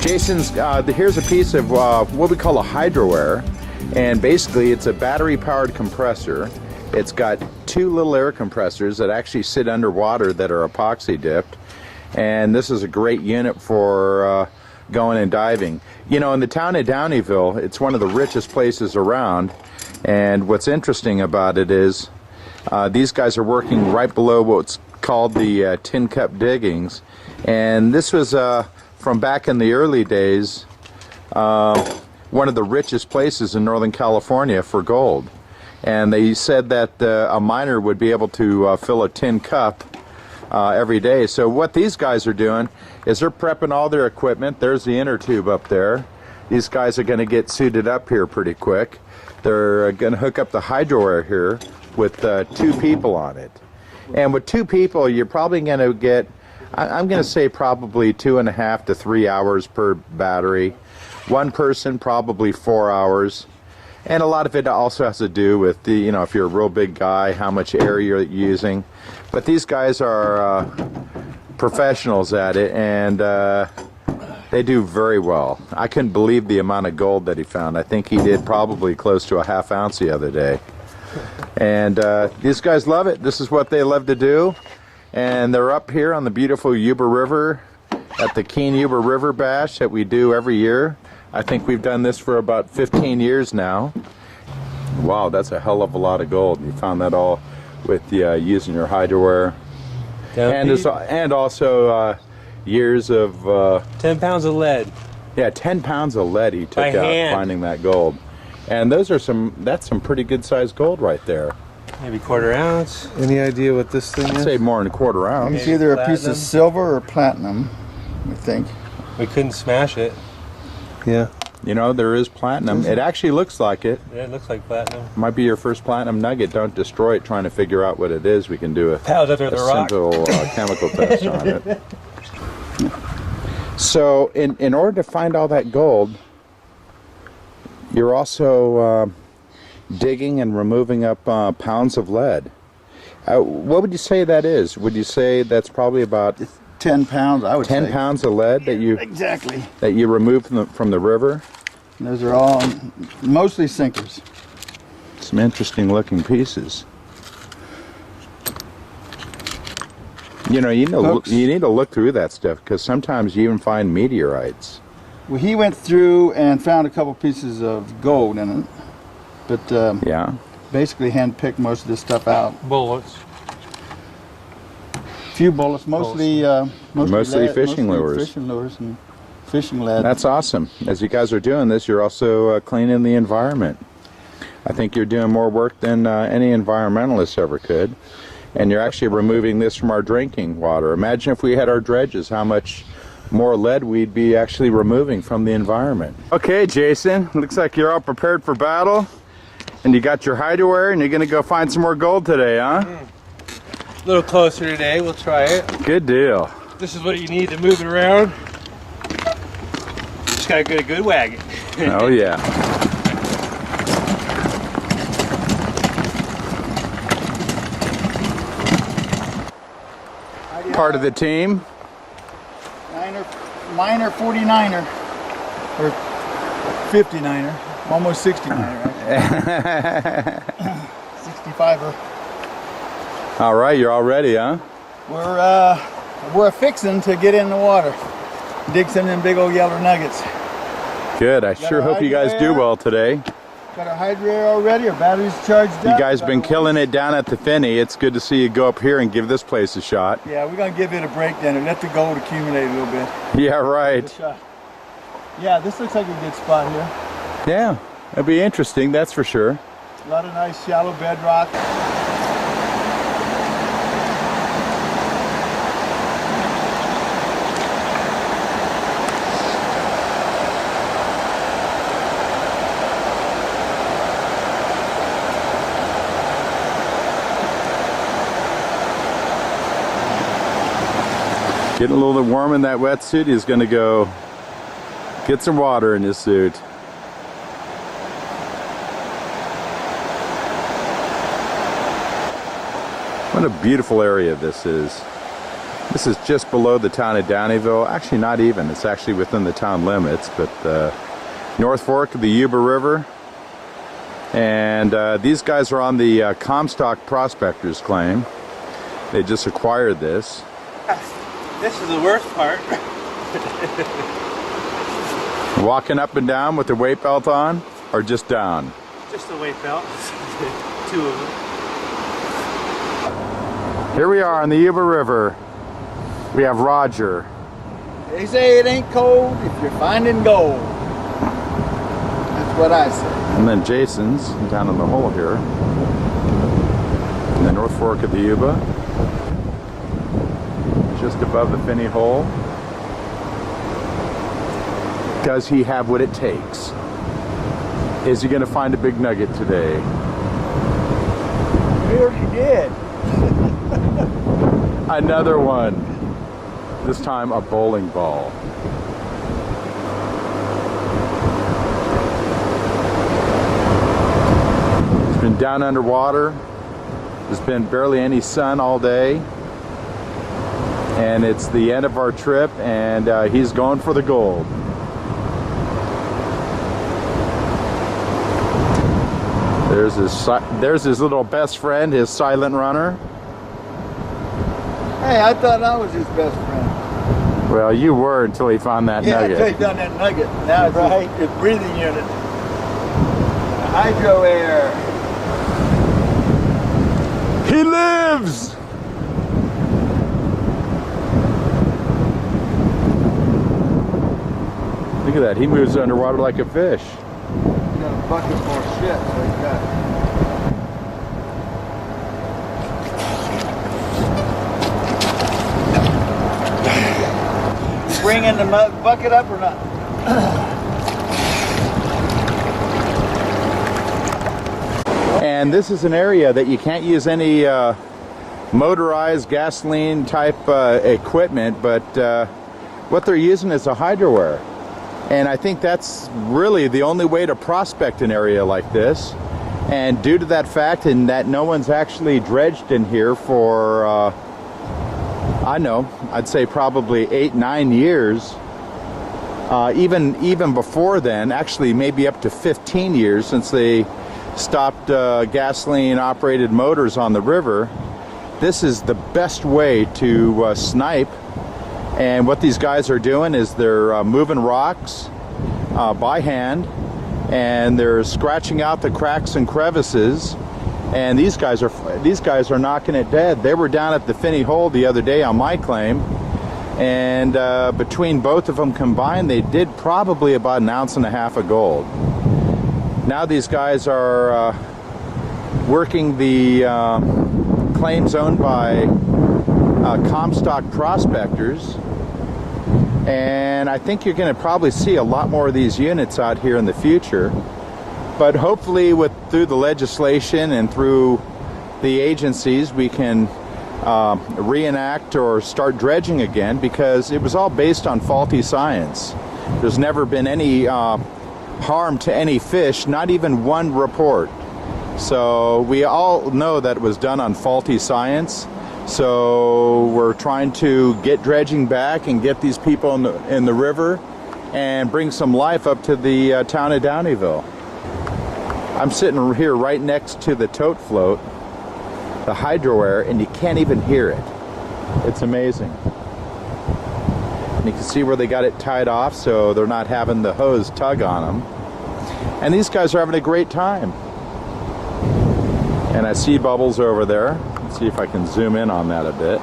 Jason's, here's a piece of what we call a HydroAir, and basically it's a battery-powered compressor. It's got two little air compressors that actually sit underwater that are epoxy dipped, and this is a great unit for going and diving. You know, in the town of Downeyville, it's one of the richest places around, and what's interesting about it is these guys are working right below what's called the tin cup diggings, and this was from back in the early days one of the richest places in Northern California for gold. And they said that a miner would be able to fill a tin cup every day. So what these guys are doing is they're prepping all their equipment. There's the inner tube up there. These guys are going to get suited up here pretty quick. They're going to hook up the HydroAir here with 2 people on it. And with 2 people, you're probably going to get, I'm going to say probably 2.5 to 3 hours per battery. 1 person, probably 4 hours. And a lot of it also has to do with the, you know, if you're a real big guy, how much air you're using. But these guys are professionals at it, and they do very well. I couldn't believe the amount of gold that he found. I think he did probably close to a ½ ounce the other day. And these guys love it. This is what they love to do. And they're up here on the beautiful Yuba River at the Keene Yuba River Bash that we do every year. I think we've done this for about 15 years now. Wow, that's a hell of a lot of gold. You found that all with using your HydroAir. And also years of... 10 pounds of lead. Yeah, 10 pounds of lead he took out finding that gold. And those are that's some pretty good sized gold right there. Maybe 1/4 ounce. Any idea what this thing is? I'd say more than 1/4 ounce. It's either a piece of silver or platinum, I think. We couldn't smash it. Yeah. You know, there is platinum. It actually looks like it. Yeah, it looks like platinum. Might be your first platinum nugget. Don't destroy it trying to figure out what it is. We can do a simple chemical test on it. So, in order to find all that gold, you're also digging and removing up pounds of lead. What would you say that is? Would you say that's probably about 10 pounds, I would say. 10 pounds of lead that you that you remove from the river? And those are all mostly sinkers. Some interesting looking pieces. You know, you need to look through that stuff, because sometimes you even find meteorites. Well, he went through and found a couple pieces of gold in it, but yeah, basically hand-picked most of this stuff out. Bullets. Few bullets, mostly mostly fishing lures. Fishing lures and fishing lead. That's awesome. As you guys are doing this, you're also cleaning the environment. I think you're doing more work than any environmentalist ever could. And you're actually removing this from our drinking water. Imagine if we had our dredges, how much more lead we'd be actually removing from the environment. Okay, Jason, looks like you're all prepared for battle. And you got your HydroAir, and you're going to go find some more gold today, huh? A little closer today, we'll try it. Good deal. This is what you need to move it around. Just gotta get a good wagon. Oh yeah. Part of the team. Minor 49er, or 59er, almost 69er, right? 65er. All right, you're all ready, huh? We're fixing to get in the water, dig some of them big old yellow nuggets. Good. I sure hope you guys do well today. Got our HydroAir already. Our battery's charged up. You guys been killing it down at the Finney. It's good to see you go up here and give this place a shot. Yeah, we're gonna give it a break then and let the gold accumulate a little bit. Yeah, right. Yeah, this looks like a good spot here. Yeah, it'll be interesting, that's for sure. A lot of nice shallow bedrock. Getting a little bit warm in that wetsuit. He's going to go get some water in his suit. What a beautiful area this is. This is just below the town of Downeyville. Actually, not even. It's actually within the town limits, but North Fork of the Yuba River. And these guys are on the Comstock Prospectors claim. They just acquired this. This is the worst part. Walking up and down with the weight belt on, or just down? Just the weight belt. Two of them. Here we are on the Yuba River. We have Roger. They say it ain't cold if you're finding gold. That's what I say. And then Jason's down in the hole here. In the North Fork of the Yuba. Just above the Finney hole. Does he have what it takes? Is he going to find a big nugget today? We already did. Another one. This time a bowling ball. It's been down underwater. There's been barely any sun all day. And it's the end of our trip, and he's going for the gold. There's his little best friend, his silent runner. Hey, I thought I was his best friend. Well, you were until he found that Yeah, nugget. until he done that nugget. Now it's his breathing unit. HydroAir. He lives! Look at that, he moves underwater like a fish. He's got a bucket full of shit, so he's got. Bringing the bucket up or not? And this is an area that you can't use any motorized gasoline type equipment, but what they're using is a HydroAir. And I think that's really the only way to prospect an area like this. And due to that fact, and that no one's actually dredged in here for I know, I'd say probably 8-9 years. Even before then, actually maybe up to 15 years since they stopped gasoline operated motors on the river. This is the best way to snipe. And what these guys are doing is they're moving rocks by hand, and they're scratching out the cracks and crevices. And these guys are knocking it dead. They were down at the Finney hole the other day on my claim, and between both of them combined, they did probably about 1.5 ounces of gold. Now these guys are working the claims owned by Comstock Prospectors, and I think you're going to probably see a lot more of these units out here in the future. But hopefully through the legislation and through the agencies, we can reenact or start dredging again, because it was all based on faulty science. There's never been any harm to any fish, not even one report. So we all know that it was done on faulty science. So we're trying to get dredging back and get these people in the river and bring some life up to the town of Downeyville. I'm sitting here right next to the tote float, the HydroAir, and you can't even hear it. It's amazing. And you can see where they got it tied off, so they're not having the hose tug on them. And these guys are having a great time. And I see bubbles over there. Let's see if I can zoom in on that a bit.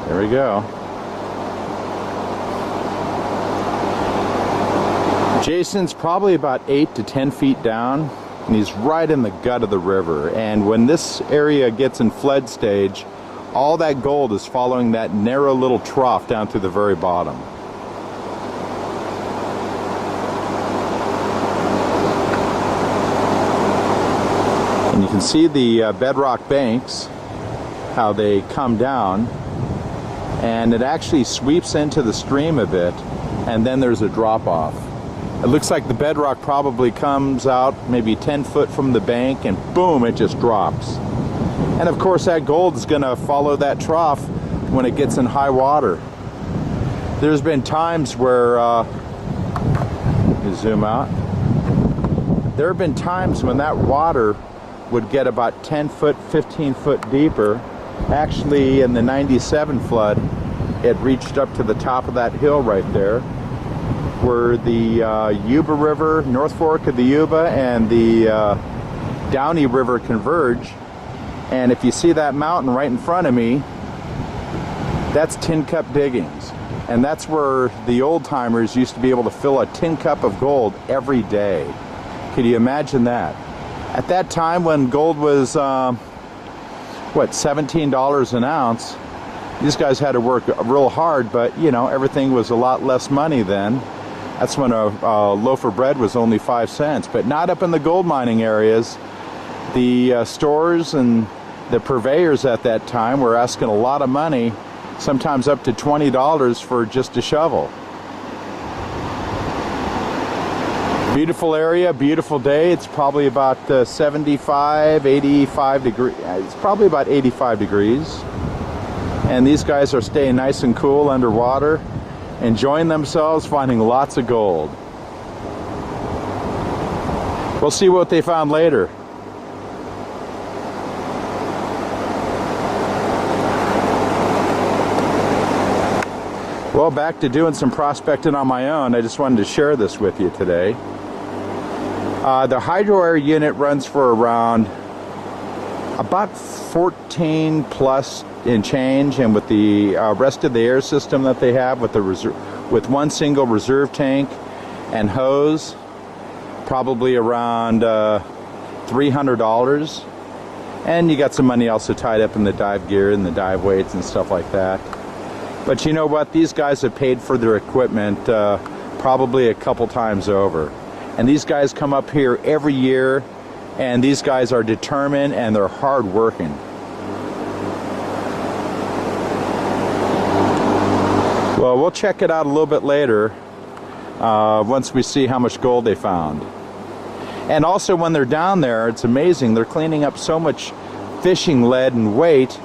There we go. Jason's probably about 8 to 10 feet down, and he's right in the gut of the river. And when this area gets in flood stage, all that gold is following that narrow little trough down to the very bottom. And you can see the bedrock banks, how they come down, and it actually sweeps into the stream a bit, and then there's a drop off. It looks like the bedrock probably comes out maybe 10 foot from the bank, and boom, it just drops. And of course that gold is going to follow that trough when it gets in high water. There's been times where, let me zoom out. There have been times when that water would get about 10 foot, 15 foot deeper. Actually, in the 97 flood, it reached up to the top of that hill right there, where the Yuba River, North Fork of the Yuba, and the Downey River converge. And if you see that mountain right in front of me, that's tin cup diggings. And that's where the old timers used to be able to fill a tin cup of gold every day. Could you imagine that? At that time when gold was, what, $17 an ounce, these guys had to work real hard, but you know, everything was a lot less money then. That's when a loaf of bread was only 5 cents, but not up in the gold mining areas. The stores and the purveyors at that time were asking a lot of money, sometimes up to $20 for just a shovel. Beautiful area, beautiful day. It's probably about 75, 85 degrees. It's probably about 85 degrees. And these guys are staying nice and cool underwater, enjoying themselves, finding lots of gold. We'll see what they found later. Well, back to doing some prospecting on my own. I just wanted to share this with you today. The HydroAir unit runs for around about 14 plus in change, and with the rest of the air system that they have with the with one single reserve tank and hose, probably around $300. And you got some money also tied up in the dive gear and the dive weights and stuff like that. But you know what? These guys have paid for their equipment probably a couple times over. And these guys come up here every year, and these guys are determined and they're hard working. Well, we'll check it out a little bit later once we see how much gold they found. And also when they're down there, it's amazing. They're cleaning up so much fishing lead and weight,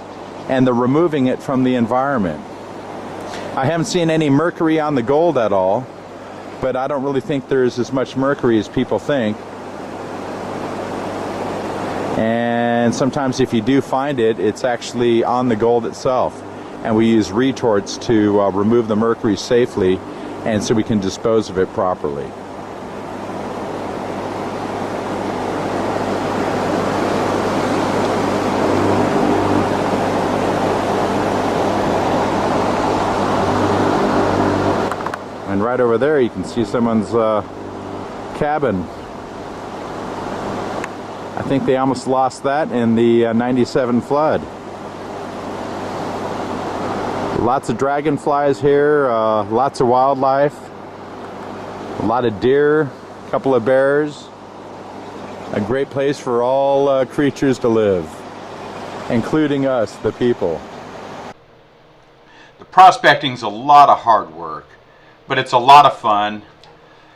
and they're removing it from the environment. I haven't seen any mercury on the gold at all, but I don't really think there's as much mercury as people think. And sometimes if you do find it, it's actually on the gold itself. And we use retorts to remove the mercury safely, and so we can dispose of it properly. And right over there you can see someone's cabin. I think they almost lost that in the 97 flood. Lots of dragonflies here, lots of wildlife, a lot of deer, a couple of bears. A great place for all creatures to live, including us, the people. The prospecting's a lot of hard work, but it's a lot of fun.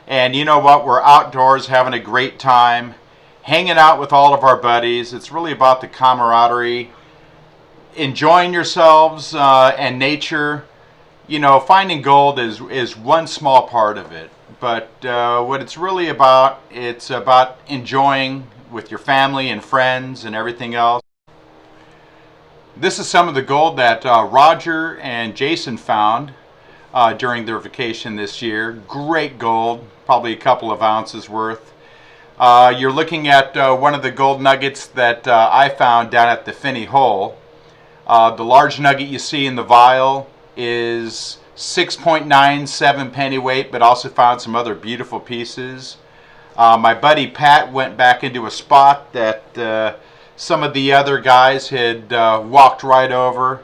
And you know what? We're outdoors having a great time, hanging out with all of our buddies. It's really about the camaraderie, enjoying yourselves and nature. You know, finding gold is one small part of it, but what it's really about, it's about enjoying with your family and friends and everything else. This is some of the gold that Roger and Jason found during their vacation this year. Great gold, probably a couple of ounces worth. You're looking at one of the gold nuggets that I found down at the Finney Hole. The large nugget you see in the vial is 6.97 pennyweight, but also found some other beautiful pieces. My buddy Pat went back into a spot that some of the other guys had walked right over.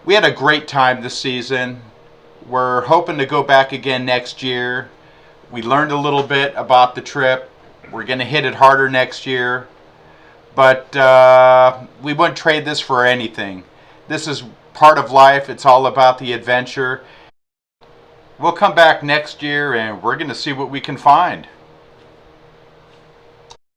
We had a great time this season. We're hoping to go back again next year. We learned a little bit about the trip. We're going to hit it harder next year. But we wouldn't trade this for anything. This is part of life. It's all about the adventure. We'll come back next year and we're going to see what we can find.